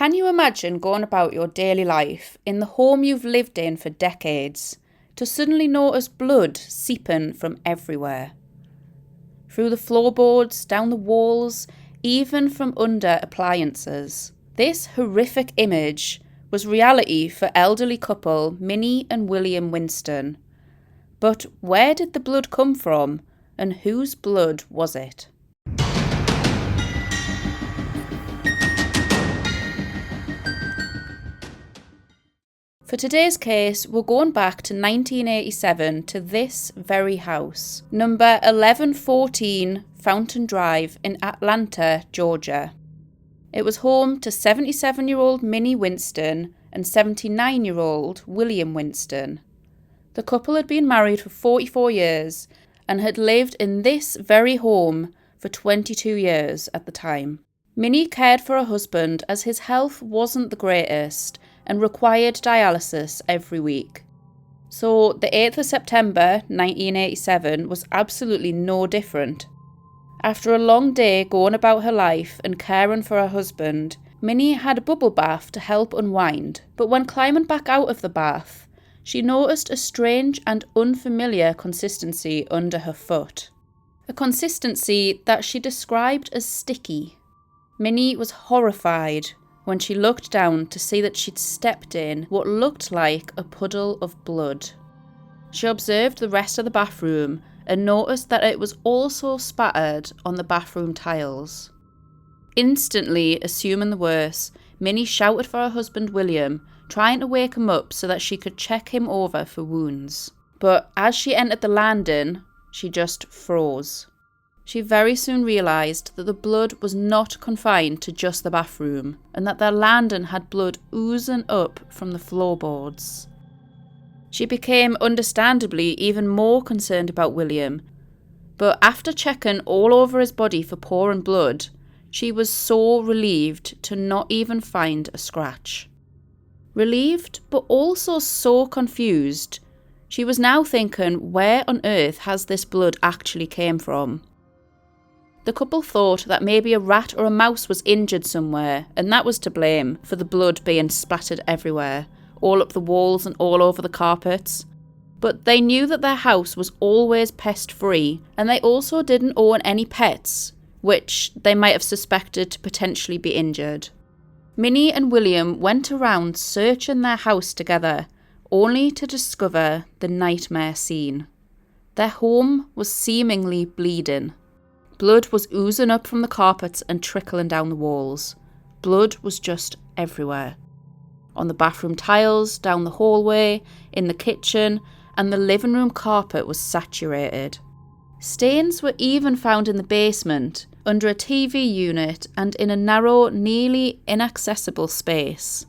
Can you imagine going about your daily life in the home you've lived in for decades to suddenly notice blood seeping from everywhere? Through the floorboards, down the walls, even from under appliances. This horrific image was reality for elderly couple Minnie and William Winston. But where did the blood come from, and whose blood was it? For today's case, we're going back to 1987 to this very house, number 1114 Fountain Drive in Atlanta, Georgia. It was home to 77-year-old Minnie Winston and 79-year-old William Winston. The couple had been married for 44 years and had lived in this very home for 22 years at the time. Minnie cared for her husband as his health wasn't the greatest and required dialysis every week. So the 8th of September 1987 was absolutely no different. After a long day going about her life and caring for her husband, Minnie had a bubble bath to help unwind, but when climbing back out of the bath, she noticed a strange and unfamiliar consistency under her foot. A consistency that she described as sticky. Minnie was horrified when she looked down to see that she'd stepped in what looked like a puddle of blood. She observed the rest of the bathroom and noticed that it was also spattered on the bathroom tiles. Instantly assuming the worst, Minnie shouted for her husband William, trying to wake him up so that she could check him over for wounds. But as she entered the landing, she just froze. She very soon realised that the blood was not confined to just the bathroom, and that their landing had blood oozing up from the floorboards. She became understandably even more concerned about William, but after checking all over his body for pouring blood, she was so relieved to not even find a scratch. Relieved, but also so confused. She was now thinking, where on earth has this blood actually came from? The couple thought that maybe a rat or a mouse was injured somewhere, and that was to blame for the blood being splattered everywhere, all up the walls and all over the carpets. But they knew that their house was always pest-free, and they also didn't own any pets, which they might have suspected to potentially be injured. Minnie and William went around searching their house together, only to discover the nightmare scene. Their home was seemingly bleeding. Blood was oozing up from the carpets and trickling down the walls. Blood was just everywhere. On the bathroom tiles, down the hallway, in the kitchen, and the living room carpet was saturated. Stains were even found in the basement, under a TV unit, and in a narrow, nearly inaccessible space.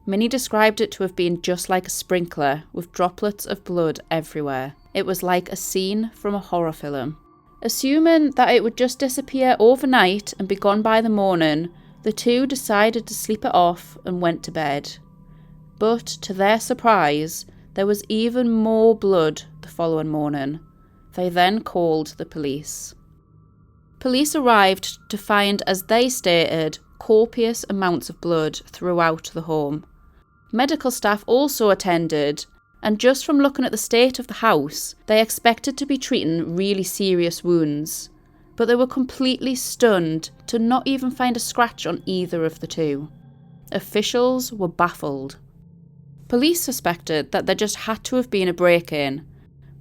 Minnie described it to have been just like a sprinkler, with droplets of blood everywhere. It was like a scene from a horror film. Assuming that it would just disappear overnight and be gone by the morning, the two decided to sleep it off and went to bed. But to their surprise, there was even more blood the following morning. They then called the police. Police arrived to find, as they stated, copious amounts of blood throughout the home. Medical staff also attended, and just from looking at the state of the house, they expected to be treating really serious wounds, but they were completely stunned to not even find a scratch on either of the two. Officials were baffled. Police suspected that there just had to have been a break-in,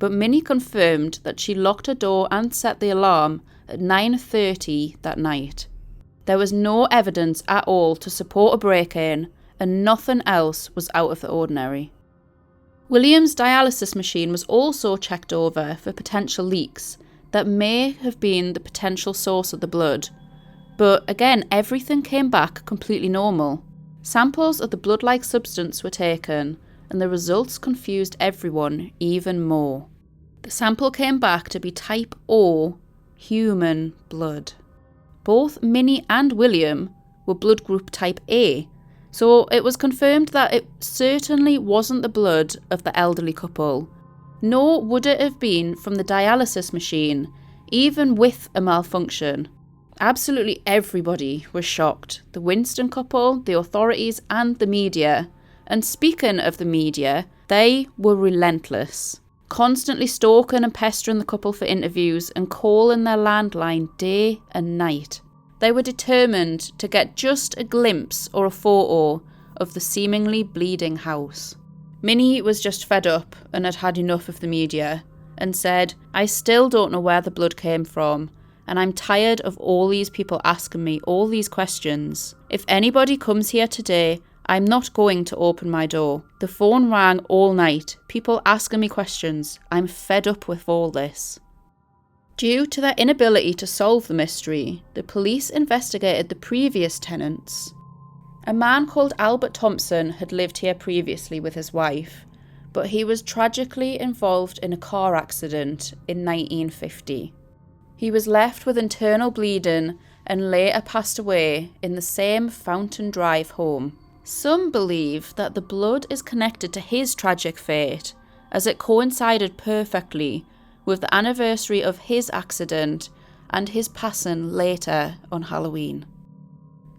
but Minnie confirmed that she locked her door and set the alarm at 9:30 that night. There was no evidence at all to support a break-in, and nothing else was out of the ordinary. William's dialysis machine was also checked over for potential leaks that may have been the potential source of the blood, but again everything came back completely normal. Samples of the blood-like substance were taken, and the results confused everyone even more. The sample came back to be type O, human blood. Both Minnie and William were blood group type A, so it was confirmed that it certainly wasn't the blood of the elderly couple, nor would it have been from the dialysis machine, even with a malfunction. Absolutely everybody was shocked. The Winston couple, the authorities, and the media. And speaking of the media, they were relentless, constantly stalking and pestering the couple for interviews and calling their landline day and night. They were determined to get just a glimpse or a photo of the seemingly bleeding house. Minnie was just fed up and had had enough of the media and said, "I still don't know where the blood came from, and I'm tired of all these people asking me all these questions. If anybody comes here today, I'm not going to open my door. The phone rang all night, people asking me questions. I'm fed up with all this." Due to their inability to solve the mystery, the police investigated the previous tenants. A man called Albert Thompson had lived here previously with his wife, but he was tragically involved in a car accident in 1950. He was left with internal bleeding and later passed away in the same Fountain Drive home. Some believe that the blood is connected to his tragic fate, as it coincided perfectly with the anniversary of his accident and his passing later on Halloween.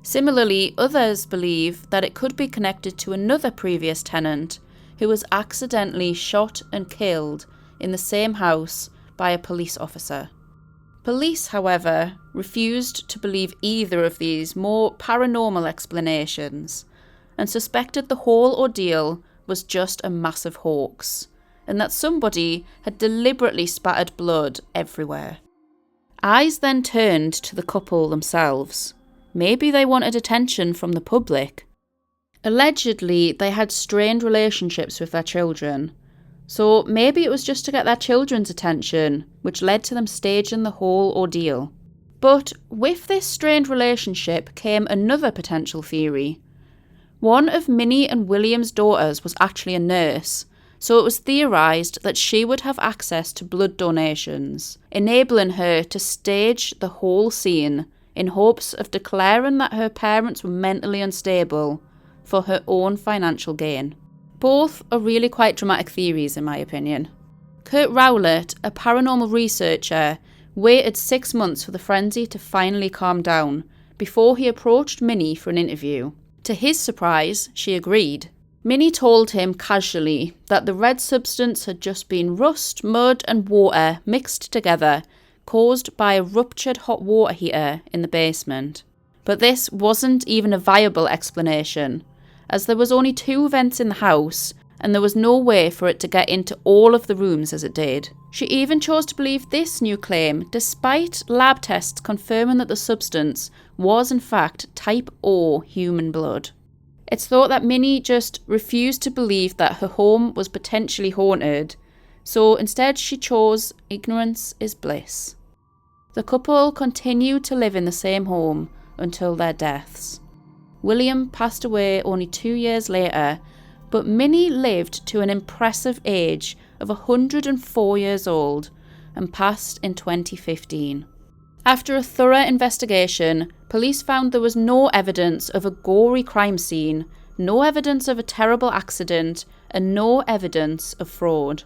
Similarly, others believe that it could be connected to another previous tenant who was accidentally shot and killed in the same house by a police officer. Police, however, refused to believe either of these more paranormal explanations and suspected the whole ordeal was just a massive hoax, and that somebody had deliberately spattered blood everywhere. Eyes then turned to the couple themselves. Maybe they wanted attention from the public. Allegedly, they had strained relationships with their children, so maybe it was just to get their children's attention, which led to them staging the whole ordeal. But with this strained relationship came another potential theory. One of Minnie and William's daughters was actually a nurse, so it was theorised that she would have access to blood donations, enabling her to stage the whole scene in hopes of declaring that her parents were mentally unstable for her own financial gain. Both are really quite dramatic theories in my opinion. Kurt Rowlett, a paranormal researcher, waited 6 months for the frenzy to finally calm down before he approached Minnie for an interview. To his surprise, she agreed. Minnie told him casually that the red substance had just been rust, mud and water mixed together, caused by a ruptured hot water heater in the basement. But this wasn't even a viable explanation, as there was only 2 vents in the house and there was no way for it to get into all of the rooms as it did. She even chose to believe this new claim despite lab tests confirming that the substance was in fact type O human blood. It's thought that Minnie just refused to believe that her home was potentially haunted, so instead she chose ignorance is bliss. The couple continued to live in the same home until their deaths. William passed away only 2 years later, but Minnie lived to an impressive age of 104 years old and passed in 2015. After a thorough investigation, police found there was no evidence of a gory crime scene, no evidence of a terrible accident, and no evidence of fraud.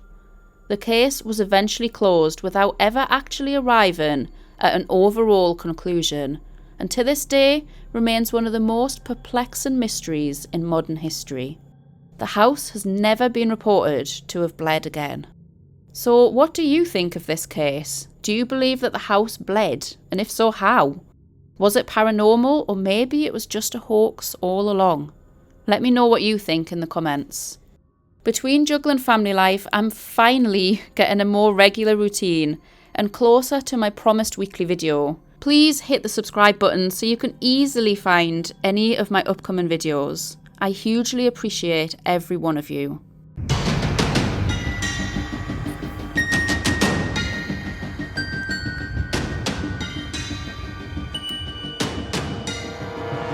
The case was eventually closed without ever actually arriving at an overall conclusion, and to this day remains one of the most perplexing mysteries in modern history. The house has never been reported to have bled again. So what do you think of this case? Do you believe that the house bled? And if so, how? Was it paranormal, or maybe it was just a hoax all along? Let me know what you think in the comments. Between juggling family life, I'm finally getting a more regular routine and closer to my promised weekly video. Please hit the subscribe button so you can easily find any of my upcoming videos. I hugely appreciate every one of you.